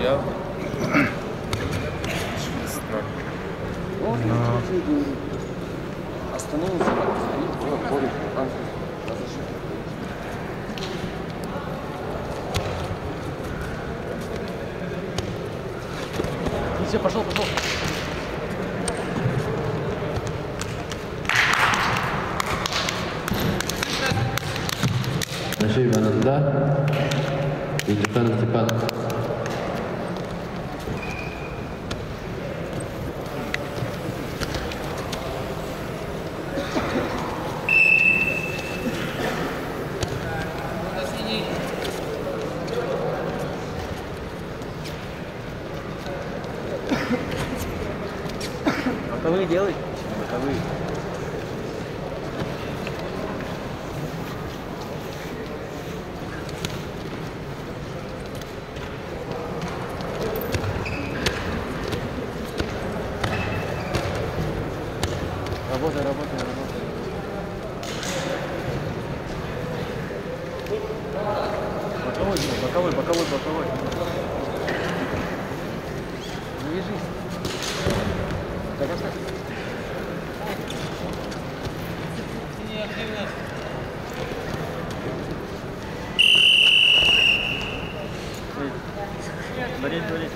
Я... Остановился, стоит, вот, ходит, там все, пошел. Nasib Ananda и Степан. Боковые делай. Боковые. Работай. Боковой. Не вяжись. Так оставь. Болеть.